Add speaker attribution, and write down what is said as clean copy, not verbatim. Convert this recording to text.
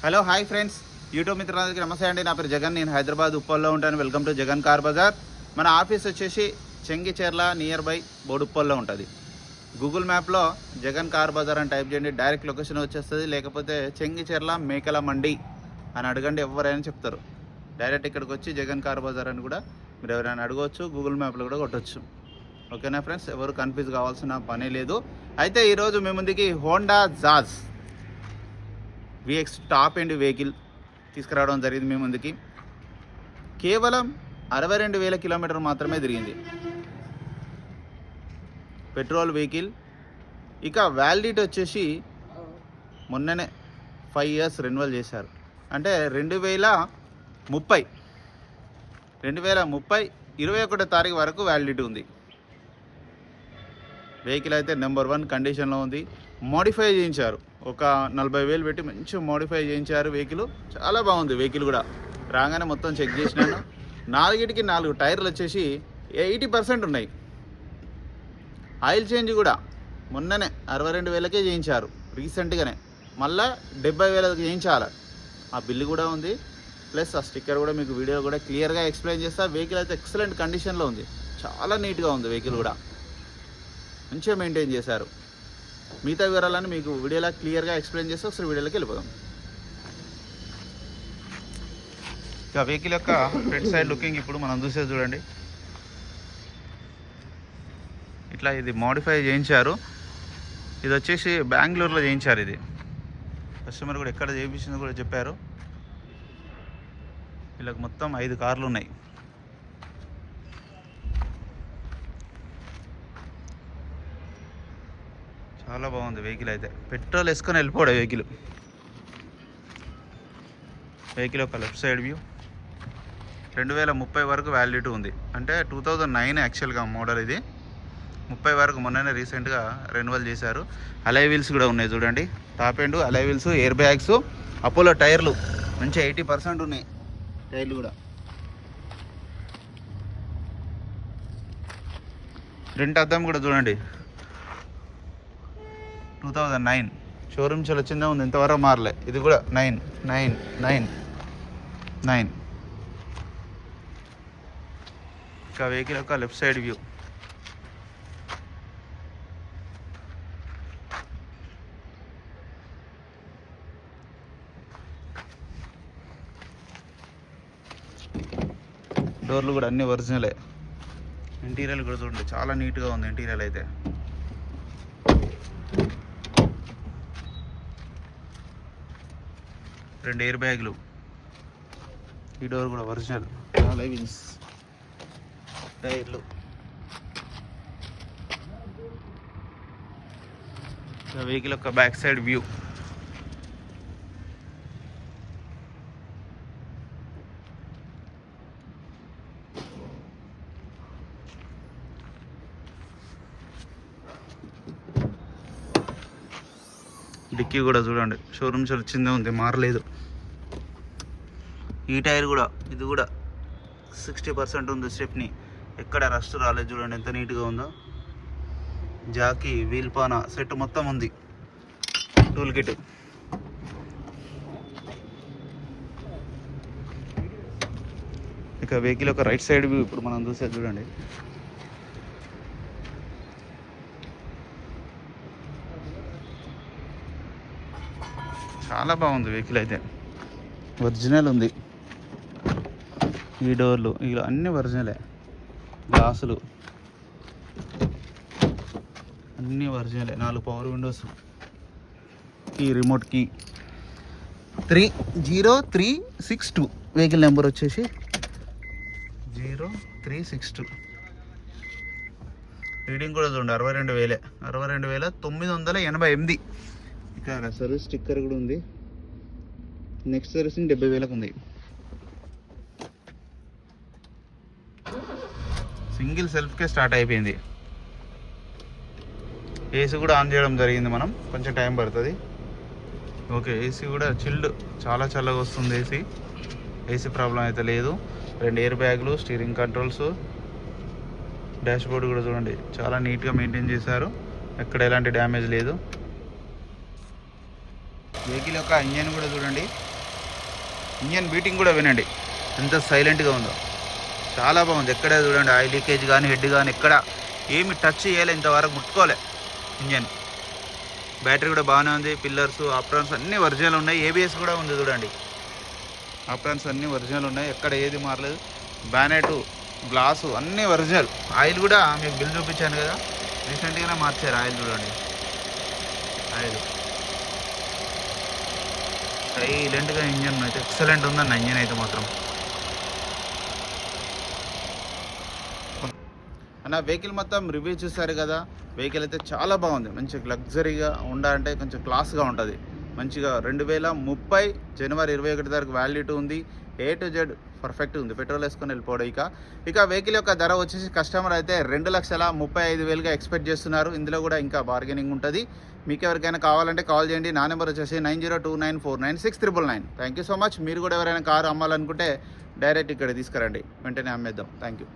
Speaker 1: Hello hi friends, YouTube మిత్రులందరికీ నమస్తే అండి. నా పేరు జగన్, నేను హైదరాబాద్ ఉప్పల్లో ఉంటాను. Welcome to Jagan car Bazaar. మన ఆఫీస్ వచ్చేసి చెంగిచెర్ల నియర్ బై బోడుప్పల్లో ఉంటుంది. గూగుల్ మ్యాప్లో జగన్ కార్ బజార్ అని టైప్ చేయండి, డైరెక్ట్ లొకేషన్ వచ్చేస్తుంది. లేకపోతే చెంగిచెర్ల మేకల మండి అని అడగండి, ఎవరైనా చెప్తారు. డైరెక్ట్ ఇక్కడికి వచ్చి జగన్ కార్ బజార్ అని కూడా మీరు ఎవరైనా అడగవచ్చు, గూగుల్ మ్యాప్లో కూడా కొట్టవచ్చు. ఓకేనా ఫ్రెండ్స్, ఎవరు కన్ఫ్యూజ్ కావాల్సిన పనే లేదు. అయితే ఈరోజు మీ ముందుకి Honda jazz vx top end vehicle తీసుకురావడం జరిగింది మీ ముందుకి. కేవలం 62,000 కిలోమీటర్ మాత్రమే తిరిగింది. Petrol vehicle. ఇక వ్యాలిడిటీ వచ్చేసి మొన్ననే 5 years రెన్యువల్ చేశారు. అంటే 2030 21వ తారీఖు వరకు వ్యాలిడిటీ ఉంది. వెహికల్ అయితే నెంబర్ 1 కండిషన్లో ఉంది. మోడిఫై చేయించారు, ఒక 40,000 పెట్టి మంచిగా మోడిఫై చేయించారు. వెహికల్ చాలా బాగుంది. వెహికల్ కూడా రాగానే మొత్తం చెక్ చేసినాను. 4 టైర్లు వచ్చేసి 80% ఉన్నాయి. ఆయిల్ చేంజ్ కూడా మొన్ననే 62,000కే చేయించారు, రీసెంట్గానే. మళ్ళీ 70,000కి చేయించాలి. ఆ బిల్లు కూడా ఉంది, ప్లస్ ఆ స్టిక్కర్ కూడా మీకు వీడియో కూడా క్లియర్గా ఎక్స్ప్లెయిన్ చేస్తా. వెహికల్ అయితే ఎక్సలెంట్ కండిషన్లో ఉంది, చాలా నీట్గా ఉంది. వెహికల్ కూడా మంచిగా మెయింటైన్ చేశారు. మిగతా వివరాలను మీకు వీడియోలో క్లియర్గా ఎక్స్ప్లెయిన్ చేస్తే ఒకసారి వీడియోలోకి వెళ్ళిపోదాం. ఇక వెహికల్ యొక్క ఫ్రంట్ సైడ్ లుకింగ్ ఇప్పుడు మనం చూసేది చూడండి. ఇట్లా ఇది మోడిఫై చేయించారు. ఇది వచ్చేసి బెంగళూరులో చేయించారు. ఇది కస్టమర్ కూడా ఎక్కడ చేయించిందో కూడా చెప్పారు. వీళ్ళకి మొత్తం 5 కార్లు ఉన్నాయి. చాలా బాగుంది వెహికల్ అయితే. పెట్రోల్ వేసుకొని వెళ్ళిపోవడం వెహికల్ యొక్క లెఫ్ట్ సైడ్ వ్యూ. 2030 వరకు వ్యాలిడిటీ ఉంది. అంటే 2009 యాక్చువల్గా మోడల్. ఇది 30 వరకు మొన్ననే రీసెంట్గా రెన్యువల్ చేశారు. అలై వీల్స్ కూడా ఉన్నాయి చూడండి. టాప్ ఎండ్ అలై వీల్స్, ఎయిర్ బ్యాగ్స్, అపోలో టైర్లు మంచిగా 80% ఉన్నాయి టైర్లు కూడా. ఫ్రంట్ అద్దం కూడా చూడండి, 2009 షోరూమ్ చాలా చిన్నగా ఉంది, ఇంతవరకు మారలే. ఇది కూడా 9. ఇంకా వెహికల్ యొక్క లెఫ్ట్ సైడ్ వ్యూ. డోర్లు కూడా అన్ని ఒరిజినలే. ఇంటీరియర్ కూడా చూడండి, చాలా నీట్గా ఉంది ఇంటీరియర్ అయితే. రెండు ఎయిర్ బ్యాగులు. ఈ డోర్ కూడా ఒరిజినల్. లైవింగ్స్, టైర్లు. వెహికల్ యొక్క బ్యాక్ సైడ్ వ్యూ. డిక్కీ కూడా చూడండి, షోరూమ్ చాలా చిన్నగా ఉంది, మారలేదు. ఈ టైర్ కూడా, ఇది కూడా 60% ఉంది. స్టెప్ని ఎక్కడ రస్ట్ రాలేదు. చూడండి ఎంత నీట్గా ఉందో. జాకీ, వీల్ పానా సెట్ మొత్తం ఉంది. Tool kit. ఇక వెహికల్ యొక్క రైట్ సైడ్ వ్యూ ఇప్పుడు మనం చూసేది చూడండి. చాలా బాగుంది వెహికల్ అయితే, ఒరిజినల్ ఉంది. ఈ డోర్లు ఇలా అన్నీ ఒరిజినలే. గ్లాసులు అన్నీ ఒరిజినలే. 4 పవర్ విండోస్. ఈ రిమోట్ కీ 0362. వెహికల్ నెంబర్ వచ్చేసి 0362. రీడింగ్ కూడా చూడండి, 62,988. ఇక సర్వీస్ స్టిక్కర్ కూడా ఉంది. నెక్స్ట్ సర్వీసింగ్ 70,000కు ఉంది. సింగిల్ సెల్ఫ్కే స్టార్ట్ అయిపోయింది. ఏసీ కూడా ఆన్ చేయడం జరిగింది మనం, కొంచెం టైం పడుతుంది. ఓకే, ఏసీ కూడా చిల్డ్, చాలా చల్లగా వస్తుంది. ఏసీ ప్రాబ్లం అయితే లేదు. 2 ఎయిర్ బ్యాగులు, స్టీరింగ్ కంట్రోల్స్, డాష్ బోర్డు కూడా చూడండి, చాలా నీట్గా మెయింటైన్ చేశారు. ఎక్కడ ఎలాంటి డ్యామేజ్ లేదు. వెహికల్ యొక్క ఇంజన్ కూడా చూడండి, ఇంజన్ బీటింగ్ కూడా వినండి ఎంత సైలెంట్గా ఉందో, చాలా బాగుంది. ఎక్కడ చూడండి ఆయిల్ లీకేజ్ కానీ హెడ్ కానీ ఎక్కడ ఏమి టచ్ చేయలే, ఇంతవరకు ముట్టుకోలే ఇంజన్. బ్యాటరీ కూడా బాగానే ఉంది. పిల్లర్స్ ఆప్రాన్స్ అన్నీ ఒరిజినల్ ఉన్నాయి. ఏబిఎస్ కూడా ఉంది చూడండి, ఆప్రాన్స్ అన్నీ ఒరిజినల్ ఉన్నాయి, ఎక్కడ ఏది మారలేదు. బ్యానెట్ గ్లాసు అన్నీ ఒరిజినల్. ఆయిల్ కూడా మీకు బిల్ చూపించాను కదా, రీసెంట్గానే మార్చారు ఆయిల్. చూడండి ఆయిల్ సైలెంట్గా ఇంజన్ అయితే ఎక్సలెంట్ ఉందన్న ఇంజన్ అయితే మాత్రం. అన్న వెహికల్ మొత్తం రివ్యూ చూసారు కదా, వెహికల్ అయితే చాలా బాగుంది. మంచి లగ్జరీగా ఉండాలంటే కొంచెం క్లాస్గా ఉంటుంది. మంచిగా 2030 జనవరి 21 వరకు వ్యాలిడిటీ ఉంది. A to Z పర్ఫెక్ట్ ఉంది. పెట్రోల్ వేసుకొని వెళ్ళిపోవడం. ఇక వెహికల్ యొక్క ధర వచ్చేసి కస్టమర్ అయితే 2,35,000గా ఎక్స్పెక్ట్ చేస్తున్నారు. ఇందులో కూడా ఇంకా బార్గెనింగ్ ఉంటుంది. మీకు ఎవరికైనా కావాలంటే కాల్ చేయండి. నా నెంబర్ వచ్చేసి 9029496999. Thank you so much. మీరు కూడా ఎవరైనా కారు అమ్మాలనుకుంటే డైరెక్ట్ ఇక్కడ తీసుకురండి, వెంటనే అమ్మేద్దాం. Thank you.